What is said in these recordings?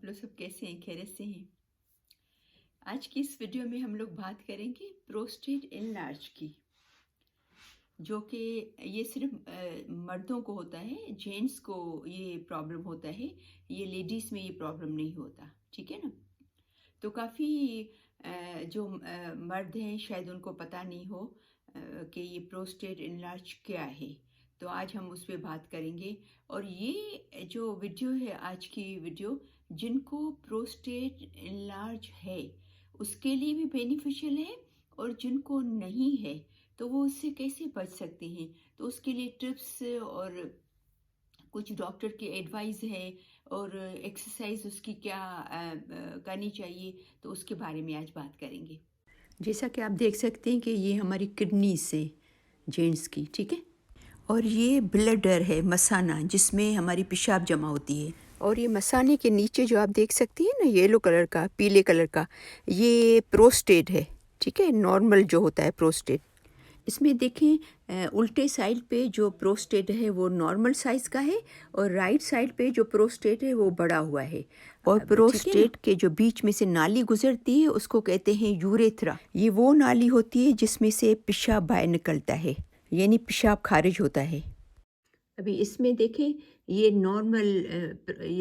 आप लोग सब कैसे हैं? खैरियत से हैं? आज की इस वीडियो में हम लोग बात करेंगे प्रोस्टेट एनलार्ज की, जो कि ये सिर्फ मर्दों को होता है, जेंट्स को ये प्रॉब्लम होता है, ये लेडीज़ में ये प्रॉब्लम नहीं होता, ठीक है ना। तो काफ़ी जो मर्द हैं शायद उनको पता नहीं हो कि ये प्रोस्टेट एनलार्ज क्या है। तो आज हम उस पर बात करेंगे। और ये जो वीडियो है, आज की वीडियो, जिनको प्रोस्टेट एनलार्ज है उसके लिए भी बेनिफिशियल है, और जिनको नहीं है तो वो उससे कैसे बच सकते हैं। तो उसके लिए टिप्स और कुछ डॉक्टर की एडवाइस है, और एक्सरसाइज उसकी क्या करनी चाहिए, तो उसके बारे में आज बात करेंगे। जैसा कि आप देख सकते हैं कि ये हमारी किडनी से जेंट्स की, ठीक है। और ये ब्लडर है, मसाना, जिसमें हमारी पेशाब जमा होती है। और ये मसाने के नीचे जो आप देख सकती हैं ना, येलो कलर का, पीले कलर का, ये प्रोस्टेट है, ठीक है। नॉर्मल जो होता है प्रोस्टेट, इसमें देखें उल्टे साइड पे जो प्रोस्टेट है वो नॉर्मल साइज़ का है, और राइट साइड पे जो प्रोस्टेट है वो बड़ा हुआ है। और प्रोस्टेट के जो बीच में से नाली गुजरती है उसको कहते हैं यूरेथ्रा। ये वो नाली होती है जिसमें से पेशाब बाहर निकलता है, यानी पेशाब खारिज होता है। अभी इसमें देखें, ये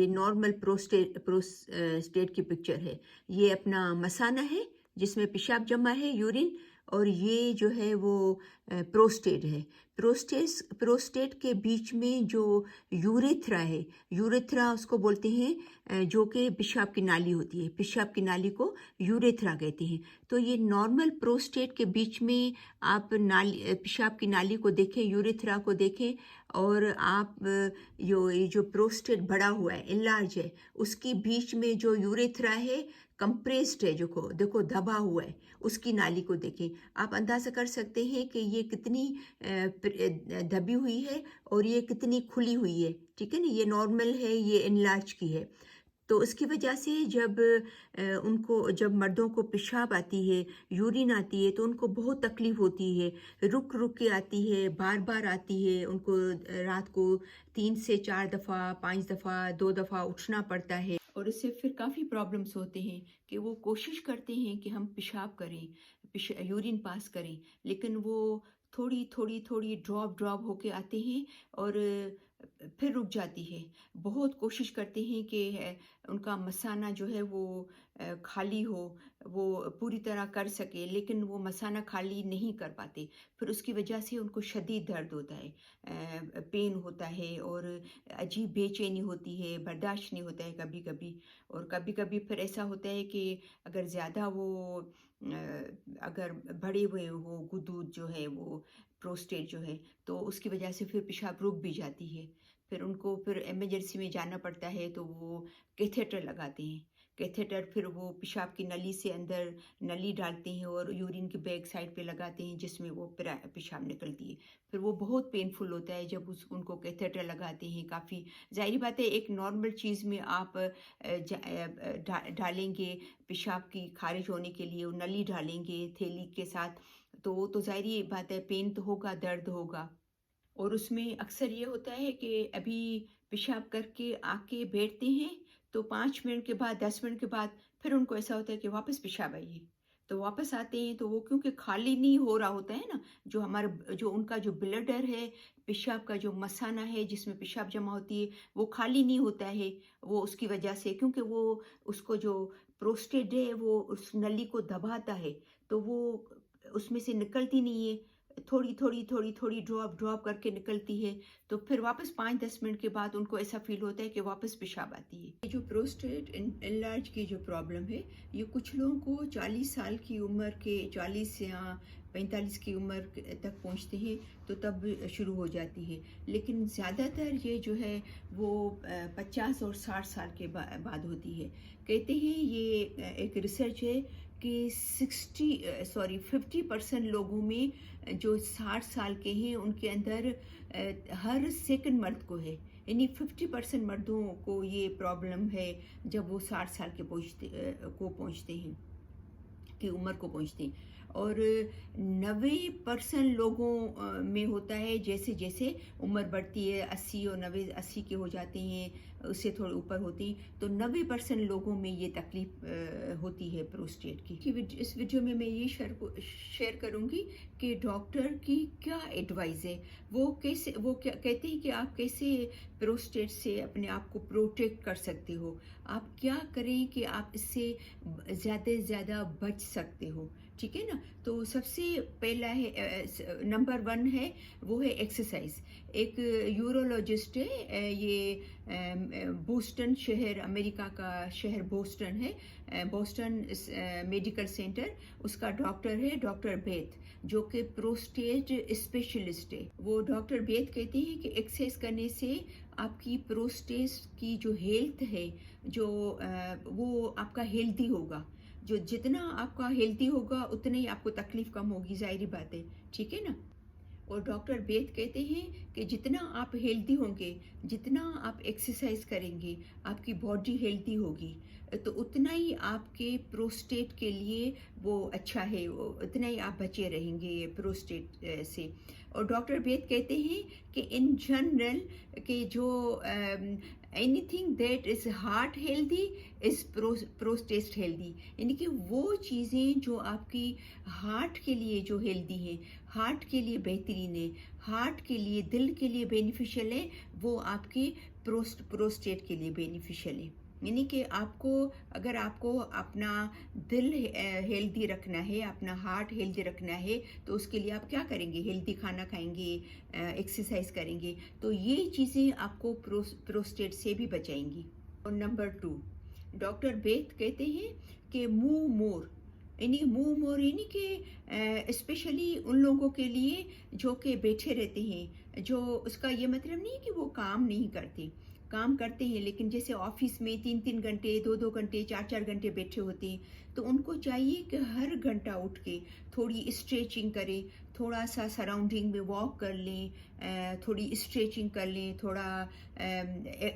नॉर्मल प्रोस्टेट की पिक्चर है। ये अपना मसाना है जिसमें पेशाब जमा है, यूरिन। और ये जो है वो प्रोस्टेट है। प्रोस्टेट के बीच में जो यूरेथ्रा है, यूरेथ्रा उसको बोलते हैं, जो कि पेशाब की नाली होती है। पेशाब की नाली को यूरेथ्रा कहते हैं। तो ये नॉर्मल प्रोस्टेट के बीच में आप पेशाब की नाली को देखें, यूरेथ्रा को देखें, और आप ये जो प्रोस्टेट बड़ा हुआ है, एनलार्ज है, उसकी बीच में जो यूरेथ्रा है, कंप्रेस्ड है, जो को देखो दबा हुआ है, उसकी नाली को देखें। आप अंदाज़ा कर सकते हैं कि ये कितनी दबी हुई है और ये कितनी खुली हुई है, ठीक है ना। ये नॉर्मल है, ये एनलार्ज की है। तो उसकी वजह से जब मर्दों को पेशाब आती है, यूरिन आती है, तो उनको बहुत तकलीफ़ होती है। रुक रुक के आती है, बार बार आती है। उनको रात को 3 से 4 दफ़ा, 5 दफ़ा, 2 दफ़ा उठना पड़ता है। और इससे फिर काफ़ी प्रॉब्लम्स होते हैं कि वो कोशिश करते हैं कि हम पेशाब करें, यूरिन पास करें, लेकिन वो थोड़ी ड्रॉप होके आते हैं, और फिर रुक जाती है। बहुत कोशिश करते हैं कि उनका मसाना जो है वो खाली हो, वो पूरी तरह कर सके, लेकिन वो मसाना खाली नहीं कर पाते। फिर उसकी वजह से उनको शदीद दर्द होता है, पेन होता है, और अजीब बेचैनी होती है, बर्दाश्त नहीं होता है कभी कभी। और कभी कभी फिर ऐसा होता है कि अगर ज़्यादा वो अगर बड़े हुए हो गुदूद जो है, वो प्रोस्टेट जो है, तो उसकी वजह से फिर पेशाब रुक भी जाती है। फिर उनको फिर इमरजेंसी में जाना पड़ता है, तो वो कैथेटर लगाते हैं। कैथेटर फिर वो पेशाब की नली से अंदर नली डालते हैं और यूरिन की बैक साइड पे लगाते हैं, जिसमें वो पेशाब निकलती है। फिर वो बहुत पेनफुल होता है जब उनको कैथेटर लगाते हैं। काफ़ी ज़ाहिर बात है, एक नॉर्मल चीज़ में आप डालेंगे पेशाब की खारिज होने के लिए, वो नली डालेंगे थैली के साथ, तो वो तो ज़ाहिर बात है, पेन तो होगा, दर्द होगा। और उसमें अक्सर ये होता है कि अभी पेशाब करके आके बैठते हैं, तो 5 मिनट के बाद, 10 मिनट के बाद फिर उनको ऐसा होता है कि वापस पेशाब आइए। तो वापस आते हैं, तो वो क्योंकि खाली नहीं हो रहा होता है ना, जो उनका जो ब्लडर है, पेशाब का जो मसाना है जिसमें पेशाब जमा होती है, वो खाली नहीं होता है। वो उसकी वजह से, क्योंकि वो उसको जो प्रोस्टेट है वो उस नली को दबाता है, तो वो उसमें से निकलती नहीं है। थोड़ी ड्रॉप करके निकलती है। तो फिर वापस 5-10 मिनट के बाद उनको ऐसा फ़ील होता है कि वापस पेशाब आती है। ये जो प्रोस्टेट एनलार्ज की जो प्रॉब्लम है, ये कुछ लोगों को 40 साल की उम्र के, 40 या 45 की उम्र तक पहुंचते हैं, तो तब शुरू हो जाती है। लेकिन ज़्यादातर ये जो है वो 50 और 60 साल के बाद होती है। कहते हैं, ये एक रिसर्च है कि 50% लोगों में जो 60 साल के हैं उनके अंदर हर सेकंड मर्द को है। यानी 50% मर्दों को ये प्रॉब्लम है जब वो 60 साल के पहुँचते हैं। की उम्र को पहुंचते हैं। और 90% लोगों में होता है, जैसे जैसे उम्र बढ़ती है 80 और 90 80 के हो जाते हैं, उससे थोड़े ऊपर होती हैं, तो 90% लोगों में ये तकलीफ होती है प्रोस्टेट की। इस वीडियो में मैं ये शेयर करूंगी कि डॉक्टर की क्या एडवाइस है, वो क्या कहते हैं कि आप कैसे प्रोस्टेट से अपने आप को प्रोटेक्ट कर सकते हो, आप क्या करें कि आप इससे ज़्यादा से ज़्यादा बच सकते हो। ठीक है ना। तो सबसे पहला है, नंबर 1 है, वो है एक्सरसाइज। एक यूरोलॉजिस्ट है, ये बोस्टन शहर, अमेरिका का शहर बोस्टन है, बोस्टन मेडिकल सेंटर, उसका डॉक्टर है डॉक्टर बेथ, जो कि प्रोस्टेट स्पेशलिस्ट है। वो डॉक्टर बेथ कहते हैं कि एक्सरसाइज करने से आपकी प्रोस्टेट की जो हेल्थ है, जो वो आपका हेल्दी होगा। जो जितना आपका हेल्दी होगा उतना ही आपको तकलीफ कम होगी, जाहिर बात है। ठीक है ना। और डॉक्टर बेथ कहते हैं कि जितना आप हेल्दी होंगे, जितना आप एक्सरसाइज करेंगे, आपकी बॉडी हेल्दी होगी, तो उतना ही आपके प्रोस्टेट के लिए वो अच्छा है, उतना ही आप बचे रहेंगे प्रोस्टेट से। और डॉक्टर बेथ कहते हैं कि इन जनरल कि जो anything that is heart healthy is prostate healthy, यानी कि वो चीज़ें जो आपकी हार्ट के लिए जो हेल्दी हैं, हार्ट के लिए बेहतरीन है, हार्ट के लिए, दिल के लिए बेनिफिशियल है, वो आपके प्रोस्टेट के लिए बेनिफिशियल है। यानी कि आपको, अगर आपको अपना दिल हेल्दी रखना है, अपना हार्ट हेल्दी रखना है, तो उसके लिए आप क्या करेंगे? हेल्दी खाना खाएंगे, एक्सरसाइज करेंगे, तो ये चीज़ें आपको प्रोस्टेट से भी बचाएंगी। और नंबर 2, डॉक्टर बेथ कहते हैं कि मूव मोर, यानी मूव मोर, यानी कि स्पेशली उन लोगों के लिए जो कि बैठे रहते हैं, जो उसका ये मतलब नहीं है कि वो काम नहीं करते, काम करते हैं, लेकिन जैसे ऑफिस में 3-3 घंटे, 2-2 घंटे, 4-4 घंटे बैठे होते हैं, तो उनको चाहिए कि हर घंटा उठ के थोड़ी स्ट्रेचिंग करें, थोड़ा सा सराउंडिंग में वॉक कर लें, थोड़ी स्ट्रेचिंग कर लें, थोड़ा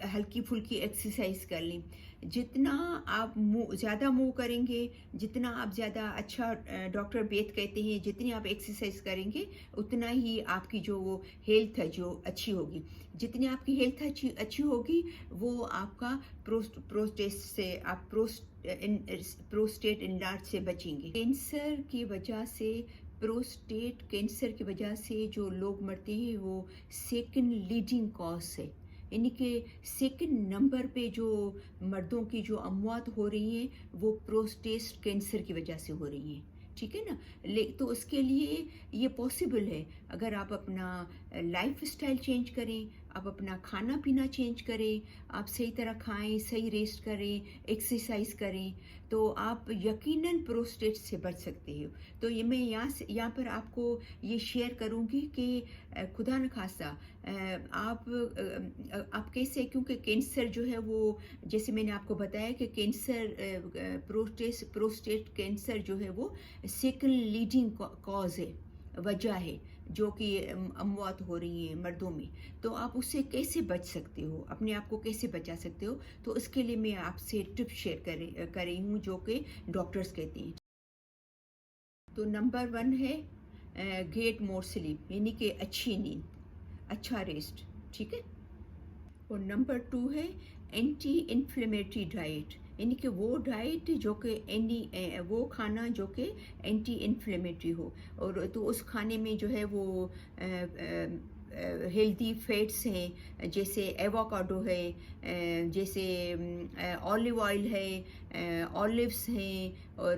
हल्की फुल्की एक्सरसाइज कर लें। जितना आप ज़्यादा मूव करेंगे, जितना आप ज़्यादा अच्छा, डॉक्टर बेथ कहते हैं जितनी आप एक्सरसाइज करेंगे उतना ही आपकी जो वो हेल्थ है जो अच्छी होगी। जितनी आपकी हेल्थ अच्छी होगी, वो आपका प्रोस्टेट से, आप प्रोस्टेट इनलार्ज से बचेंगे। कैंसर की वजह से, प्रोस्टेट कैंसर की वजह से जो लोग मरते हैं, वो सेकंड लीडिंग कॉज है, यानी कि सेकंड नंबर पे जो मर्दों की जो अमवात हो रही हैं, वो प्रोस्टेट कैंसर की वजह से हो रही हैं। ठीक है ना। तो उसके लिए ये पॉसिबल है, अगर आप अपना लाइफ स्टाइल चेंज करें, आप अपना खाना पीना चेंज करें, आप सही तरह खाएं, सही रेस्ट करें, एक्सरसाइज करें, तो आप यकीनन प्रोस्टेट से बच सकते हो। तो ये मैं यहाँ पर आपको ये शेयर करूँगी कि खुदा न खासा आप कैसे, क्योंकि कैंसर जो है वो, जैसे मैंने आपको बताया कि कैंसर, प्रोस्टेट कैंसर जो है वो सेकंड लीडिंग कॉज है, वजह है जो कि अमवात हो रही है मर्दों में। तो आप उससे कैसे बच सकते हो, अपने आप को कैसे बचा सकते हो, तो इसके लिए मैं आपसे टिप शेयर कर रही हूँ जो कि डॉक्टर्स कहते हैं। तो नंबर 1 है गेट मोर स्लीप, यानी कि अच्छी नींद, अच्छा रेस्ट। ठीक है। और नंबर 2 है एंटी इन्फ्लेमेटरी डाइट, यानी कि वो डाइट जो कि वो खाना जो कि एंटी इन्फ्लेमेटरी हो, और तो उस खाने में जो है वो हेल्दी फैट्स हैं, जैसे एवोकाडो है, जैसे ऑलिव ऑयल है, ऑलिव्स हैं, और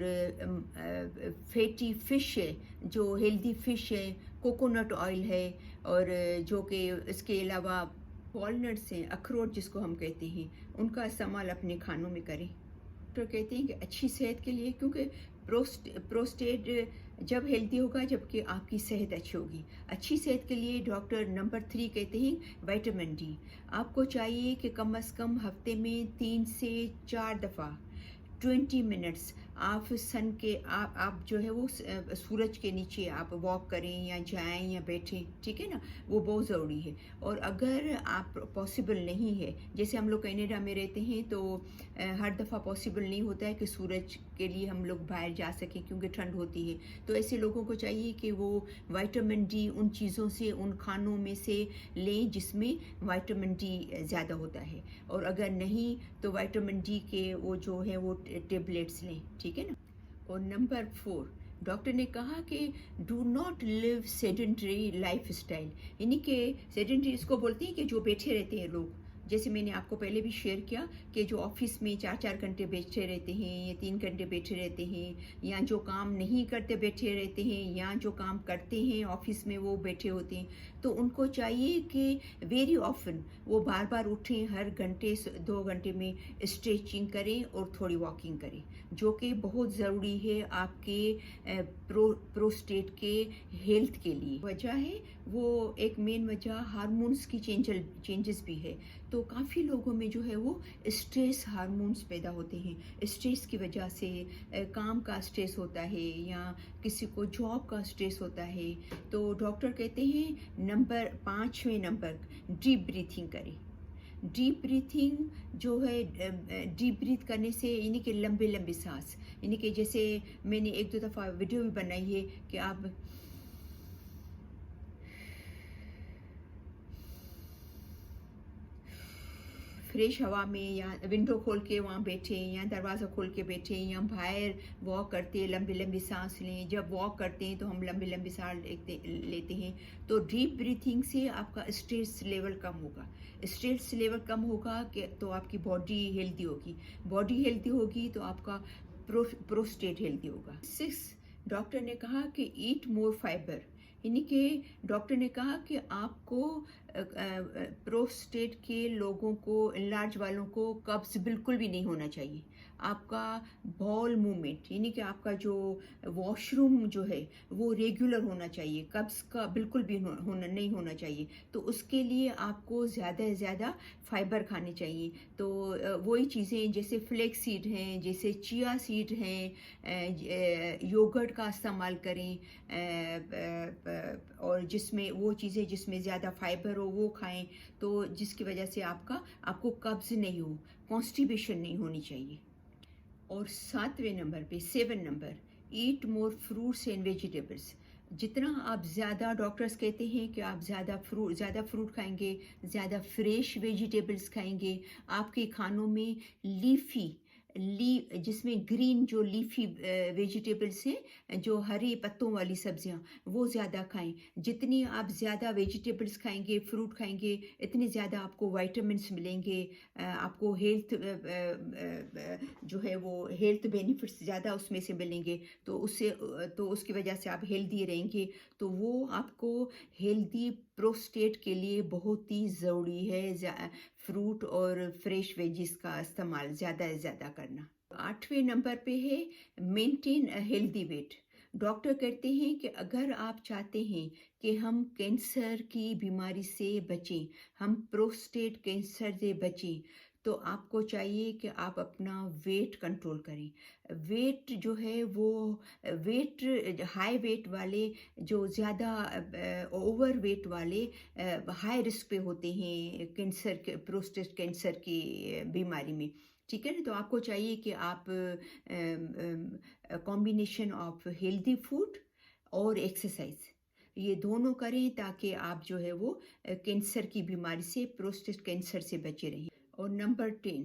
फैटी फ़िश है, जो हेल्दी फ़िश है, कोकोनट ऑयल है, और जो कि इसके अलावा वॉलनट्स हैं, अखरोट जिसको हम कहते हैं, उनका इस्तेमाल अपने खानों में करें। डॉक्टर कहते हैं कि अच्छी सेहत के लिए, क्योंकि प्रोस्टेट जब हेल्दी होगा जबकि आपकी सेहत अच्छी होगी। अच्छी सेहत के लिए डॉक्टर नंबर 3 कहते हैं विटामिन डी। आपको चाहिए कि कम से कम हफ्ते में 3 से 4 दफ़ा 20 मिनट्स آپ सन کے آپ جو ہے وہ سورج کے نیچے آپ واک کریں یا جائیں یا بیٹھیں، ٹھیک ہے نا، وہ بہت ضروری ہے۔ اور اگر آپ پاسبل نہیں ہے، جیسے ہم لوگ کینیڈا میں رہتے ہیں تو ہر دفعہ پاسبل نہیں ہوتا ہے کہ سورج کے لیے ہم لوگ باہر جا سکیں کیونکہ ٹھنڈ ہوتی ہے، تو ایسے لوگوں کو چاہیے کہ وہ وائٹامن ڈی ان چیزوں سے، ان کھانوں میں سے لیں جس میں وائٹامن ڈی زیادہ ہوتا ہے، اور اگر نہیں تو وائٹامن ڈی کے وہ جو ہے وہ ٹیبلیٹس لیں، ٹھیک ہے نا۔ اور نمبر 4، ڈاکٹر نے کہا کہ do not live sedentary life style, یعنی کہ سیڈنٹری اس کو بولتے ہیں کہ جو بیٹھے رہتے ہیں لوگ، جیسے میں نے آپ کو پہلے بھی شیئر کیا کہ جو آفس میں 4 گھنٹے بیٹھے رہتے ہیں یا 3 گھنٹے بیٹھے رہتے ہیں، یا جو کام نہیں کرتے بیٹھے رہتے ہیں، یا جو کام کرتے ہیں آفس میں وہ بیٹھے ہوتے ہیں، تو ان کو چاہیے کہ ویری آفن وہ بار بار اٹھیں، ہر گھنٹے 2 گھنٹے میں اسٹریچنگ کریں اور تھوڑی واکنگ کریں، جو کہ بہت ضروری ہے آپ کے پروسٹیٹ کے ہیلتھ کے لیے۔ وجہ ہے وہ ایک مین وجہ ہارمونس کی چینجز بھی ہے، تو کافی لوگوں میں جو ہے وہ اسٹریس ہارمونس پیدا ہوتے ہیں، اسٹریس کی وجہ سے کام کا اسٹریس ہوتا ہے یا کسی کو جاب کا اسٹریس ہوتا ہے، تو ڈاکٹر کہتے ہیں 5ویں نمبر ڈیپ بریتھنگ کریں۔ ڈیپ بریتھنگ جو ہے، ڈیپ بریتھ کرنے سے یعنی کہ لمبے لمبے سانس، یعنی کہ جیسے میں نے 1-2 دفعہ ویڈیو بھی بنائی ہے کہ آپ فریش ہوا میں یا ونڈو کھول کے وہاں بیٹھیں یا دروازہ کھول کے بیٹھیں یا باہر واک کرتے لمبی لمبی سانس لیں، جب واک کرتے ہیں تو ہم لمبی لمبی سانس لیتے ہیں، تو ڈیپ بریتھنگ سے آپ کا اسٹریس لیول کم ہوگا، اسٹریس لیول کم ہوگا کہ تو آپ کی باڈی ہیلدی ہوگی، باڈی ہیلدی ہوگی تو آپ کا پروسٹیٹ ہیلدی ہوگا۔ 6، ڈاکٹر نے کہا کہ ایٹ مور فائبر، یعنی کہ ڈاکٹر نے کہا کہ آپ کو پروسٹیٹ کے لوگوں کو، انلارج والوں کو قبض بالکل بھی نہیں ہونا چاہیے، آپ کا بول موومنٹ یعنی کہ آپ کا جو واش روم جو ہے وہ ریگولر ہونا چاہیے، قبض کا بالکل بھی نہیں ہونا چاہیے، تو اس کے لیے آپ کو زیادہ سے زیادہ فائبر کھانے چاہیے، تو وہی چیزیں جیسے فلیکس سیڈ ہیں، جیسے چیا سیڈ ہیں، یوگرٹ کا استعمال کریں، اور جس میں وہ چیزیں جس میں زیادہ فائبر ہو وہ کھائیں، تو جس کی وجہ سے آپ کو قبض نہیں ہو، کانسٹیپیشن نہیں ہونی چاہیے۔ اور 7 number eight more fruits and vegetables, جتنا آپ زیادہ، ڈاکٹرز کہتے ہیں کہ آپ زیادہ فروٹ کھائیں گے، زیادہ فریش ویجیٹیبلس کھائیں گے، آپ کے کھانوں میں جس میں گرین جو لیفی ویجیٹیبلس ہیں، جو ہری پتوں والی سبزیاں وہ زیادہ کھائیں، جتنی آپ زیادہ ویجیٹیبلس کھائیں گے، فروٹ کھائیں گے، اتنے زیادہ آپ کو وائٹامنس ملیں گے، آپ کو ہیلتھ جو ہے وہ ہیلتھ بینیفٹس زیادہ اس میں سے ملیں گے، تو اس کی وجہ سے آپ ہیلدی رہیں گے، تو وہ آپ کو ہیلدی پروسٹیٹ کے لیے بہت ہی ضروری ہے فروٹ اور فریش ویجز کا استعمال زیادہ سے زیادہ کرنا۔ 8ویں نمبر پہ ہے مینٹین ہیلدی ویٹ، ڈاکٹر کہتے ہیں کہ اگر آپ چاہتے ہیں کہ ہم کینسر کی بیماری سے بچیں، ہم پروسٹیٹ کینسر سے بچیں، تو آپ کو چاہیے کہ آپ اپنا ویٹ کنٹرول کریں۔ ویٹ جو ہے وہ ہائی ویٹ والے، جو زیادہ اوور ویٹ والے ہائی رسک پہ ہوتے ہیں پروسٹیٹ کینسر کی بیماری میں، ٹھیک ہے نا، تو آپ کو چاہیے کہ آپ کمبینیشن آف ہیلدی فوڈ اور ایکسرسائز یہ دونوں کریں تاکہ آپ جو ہے وہ کینسر کی بیماری سے، پروسٹیٹ کینسر سے بچے رہیں۔ اور number 10،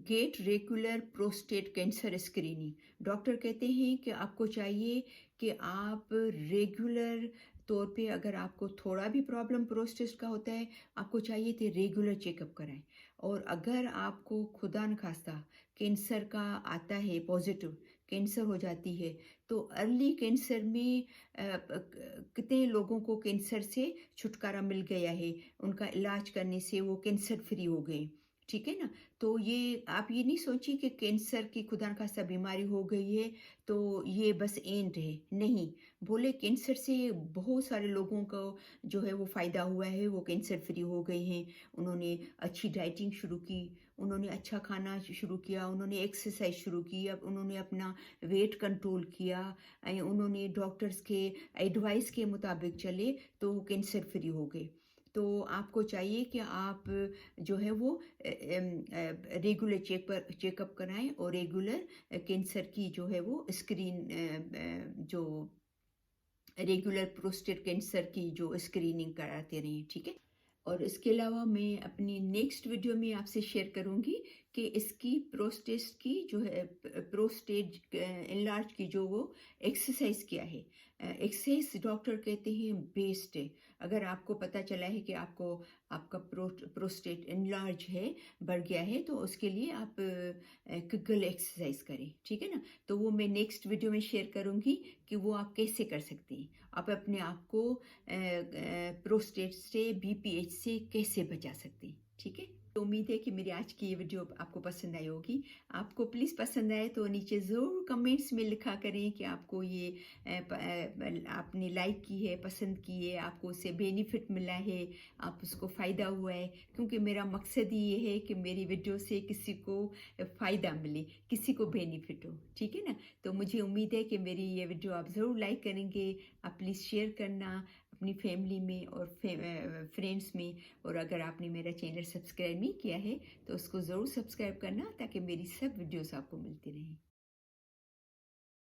get regular prostate cancer screening, doctor کہتے ہیں کہ آپ کو چاہیے کہ آپ ریگولر طور پہ، اگر آپ کو تھوڑا بھی پرابلم پروسٹیٹ کا ہوتا ہے، آپ کو چاہیے کہ ریگولر چیک اپ کرائیں، اور اگر آپ کو خدا نخواستہ کینسر کا آتا ہے، پازیٹیو کینسر ہو جاتی ہے، تو ارلی کینسر میں کتنے لوگوں کو کینسر سے چھٹکارا مل گیا ہے، ان کا علاج کرنے سے وہ کینسر فری ہو گئے، ٹھیک ہے نا، تو آپ یہ نہیں سوچیں کہ کینسر کی خدا نخواستہ بیماری ہو گئی ہے تو یہ بس اینڈ ہے، نہیں، بولے کینسر سے بہت سارے لوگوں کو جو ہے وہ فائدہ ہوا ہے، وہ کینسر فری ہو گئے ہیں، انہوں نے اچھی ڈائٹنگ شروع کی، उन्होंने अच्छा खाना शुरू किया, उन्होंने एक्सरसाइज शुरू की, अब उन्होंने अपना वेट कंट्रोल किया, उन्होंने डॉक्टर्स के एडवाइस के मुताबिक चले तो वो कैंसर फ्री हो गए। तो आपको चाहिए कि आप जो है वो रेगुलर चेकअप कराएं और रेगुलर कैंसर की जो है वो स्क्रीन जो रेगुलर प्रोस्टेट कैंसर की जो स्क्रीनिंग कराते रहें, ठीक है। और इसके अलावा मैं अपनी नेक्स्ट वीडियो में आपसे शेयर करूंगी कि इसकी प्रोस्टेट की जो है प्रोस्टेट एनलार्ज की जो वो एक्सरसाइज क्या है। एक्सरसाइज डॉक्टर कहते हैं बेस्ट है। अगर आपको पता चला है कि आपका प्रोस्टेट एनलार्ज है, बढ़ गया है, तो उसके लिए आप किगल एक्सरसाइज करें, ठीक है ना। तो वो मैं नेक्स्ट वीडियो में शेयर करूंगी कि वो आप कैसे कर सकते हैं। आप अपने आप को प्रोस्टेट से, बीपीएच से कैसे बचा सकते हैं, ठीक है। तो उम्मीद है कि मेरी आज की ये वीडियो आपको पसंद आई होगी। आपको प्लीज़ पसंद आए तो नीचे ज़रूर कमेंट्स में लिखा करें कि आपको ये आपने लाइक की है, पसंद की है, आपको उससे बेनिफिट मिला है, आप उसको फ़ायदा हुआ है। क्योंकि मेरा मकसद ही ये है कि मेरी वीडियो से किसी को फ़ायदा मिले, किसी को बेनिफिट हो, ठीक है ना। तो मुझे उम्मीद है कि मेरी ये वीडियो आप ज़रूर लाइक करेंगे। आप प्लीज़ शेयर करना अपनी फैमिली में और फ्रेंड्स में। और अगर आपने मेरा चैनल सब्सक्राइब नहीं किया है तो उसको ज़रूर सब्सक्राइब करना ताकि मेरी सब वीडियोस आपको मिलती रहें।